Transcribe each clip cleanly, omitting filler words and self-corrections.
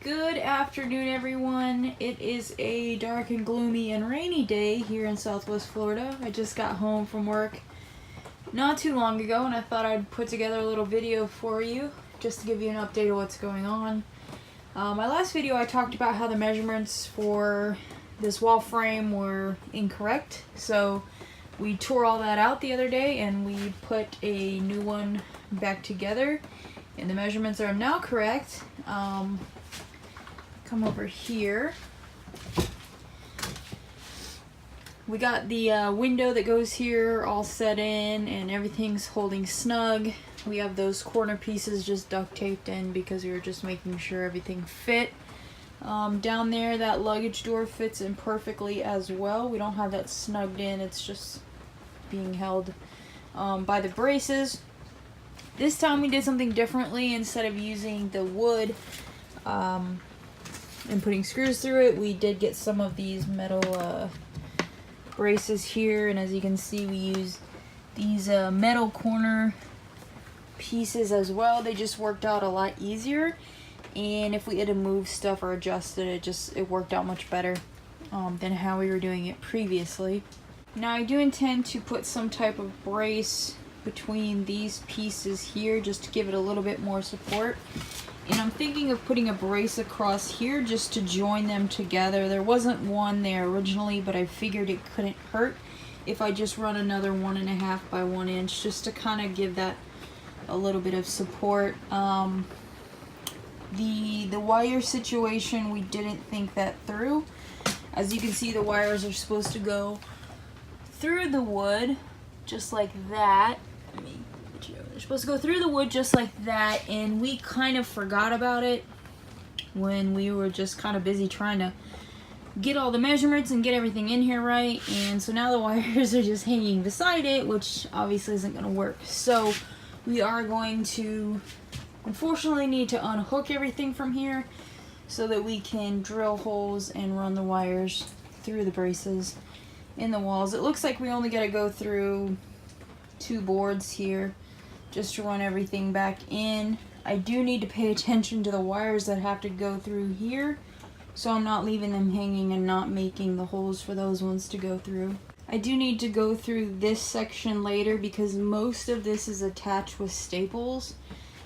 Good afternoon, everyone. It is a dark and gloomy and rainy day here in Southwest Florida. I just got home from work not too long ago, and I thought I'd put together a little video for you just to give you an update of what's going on. My last video I talked about how the measurements for this wall frame were incorrect, so we tore all that out the other day and we put a new one back together, and the measurements are now correct. Come over here. We got the window that goes here all set in and everything's holding snug. We have those corner pieces just duct taped in because we were just making sure everything fit. Down there, that luggage door fits in perfectly as well. We don't have that snugged in, it's just being held by the braces. This time we did something differently. Instead of using the wood and putting screws through it, we did get some of these metal braces here, and as you can see, we use these metal corner pieces as well. They just worked out a lot easier, and if we had to move stuff or adjust it, it worked out much better than how we were doing it previously. Now I do intend to put some type of brace between these pieces here just to give it a little bit more support. And I'm thinking of putting a brace across here just to join them together. There wasn't one there originally, but I figured it couldn't hurt if I just run another 1.5 by 1 inch just to kind of give that a little bit of support. The wire situation, we didn't think that through. As you can see, the wires are supposed to go through the wood just like that. They're supposed to go through the wood just like that, and we kind of forgot about it when we were just kind of busy trying to get all the measurements and get everything in here right. And so now the wires are just hanging beside it, which obviously isn't going to work. So we are going to unfortunately need to unhook everything from here so that we can drill holes and run the wires through the braces in the walls. It looks like we only got to go through 2 boards here just to run everything back in. I do need to pay attention to the wires that have to go through here, so I'm not leaving them hanging and not making the holes for those ones to go through. I do need to go through this section later because most of this is attached with staples,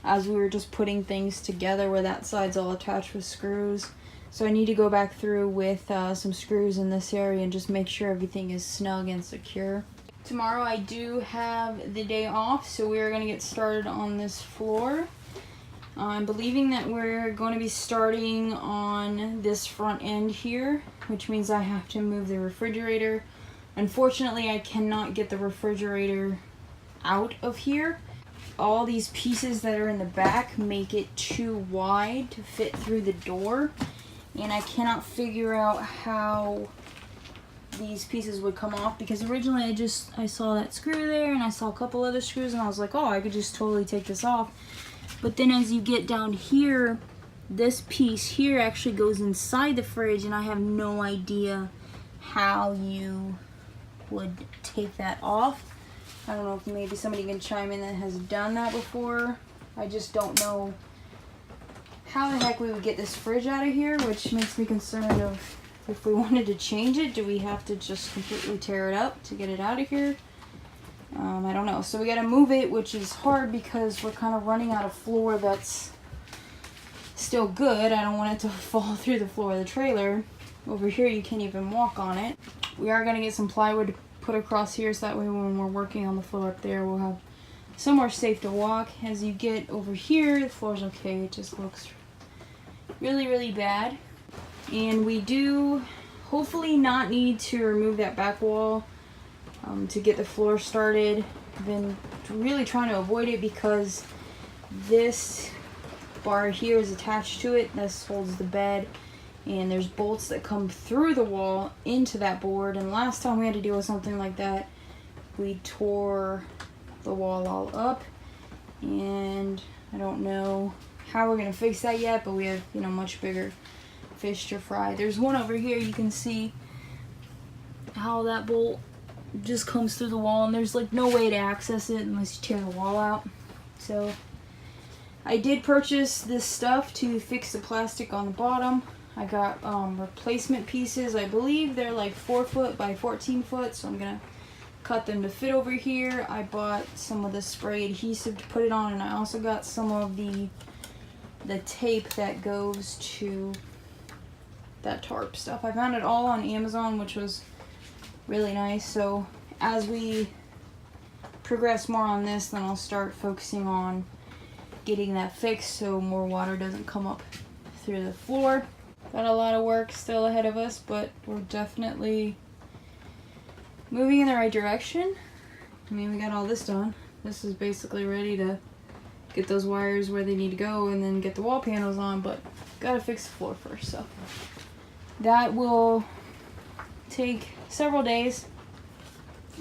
as we were just putting things together where that side's all attached with screws. So I need to go back through with some screws in this area and just make sure everything is snug and secure. Tomorrow I do have the day off, so we're going to get started on this floor. I'm believing that we're going to be starting on this front end here, which means I have to move the refrigerator. Unfortunately, I cannot get the refrigerator out of here. All these pieces that are in the back make it too wide to fit through the door, and I cannot figure out how these pieces would come off, because originally I saw that screw there and I saw a couple other screws and I was like, oh, I could just totally take this off. But then as you get down here, this piece here actually goes inside the fridge, and I have no idea how you would take that off. I don't know if maybe somebody can chime in that has done that before. I just don't know how the heck we would get this fridge out of here, which makes me concerned of if we wanted to change it, do we have to just completely tear it up to get it out of here? I don't know. So we gotta move it, which is hard because we're kind of running out of floor that's still good. I don't want it to fall through the floor of the trailer. Over here you can't even walk on it. We are gonna get some plywood put across here so that way when we're working on the floor up there, we'll have somewhere safe to walk. As you get over here, the floor's okay. It just looks really, really bad. And we do hopefully not need to remove that back wall to get the floor started. I've been really trying to avoid it because this bar here is attached to it. This holds the bed, and there's bolts that come through the wall into that board. And last time we had to deal with something like that, we tore the wall all up, and I don't know how we're gonna fix that yet, but we have, you know, much bigger fish to fry. There's one over here. You can see how that bolt just comes through the wall, and there's like no way to access it unless you tear the wall out. So I did purchase this stuff to fix the plastic on the bottom. I got replacement pieces. I believe they're like 4 foot by 14 foot, so I'm gonna cut them to fit over here. I bought some of the spray adhesive to put it on, and I also got some of the tape that goes to that tarp stuff. I found it all on Amazon, which was really nice. So as we progress more on this, then I'll start focusing on getting that fixed so more water doesn't come up through the floor. Got a lot of work still ahead of us, but we're definitely moving in the right direction. I mean, we got all this done. This is basically ready to get those wires where they need to go and then get the wall panels on, but gotta fix the floor first. So that will take several days.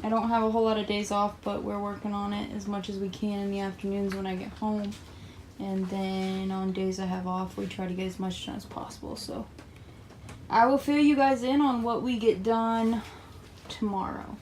I don't have a whole lot of days off, but we're working on it as much as we can in the afternoons when I get home. And then on days I have off, we try to get as much done as possible. So I will fill you guys in on what we get done tomorrow.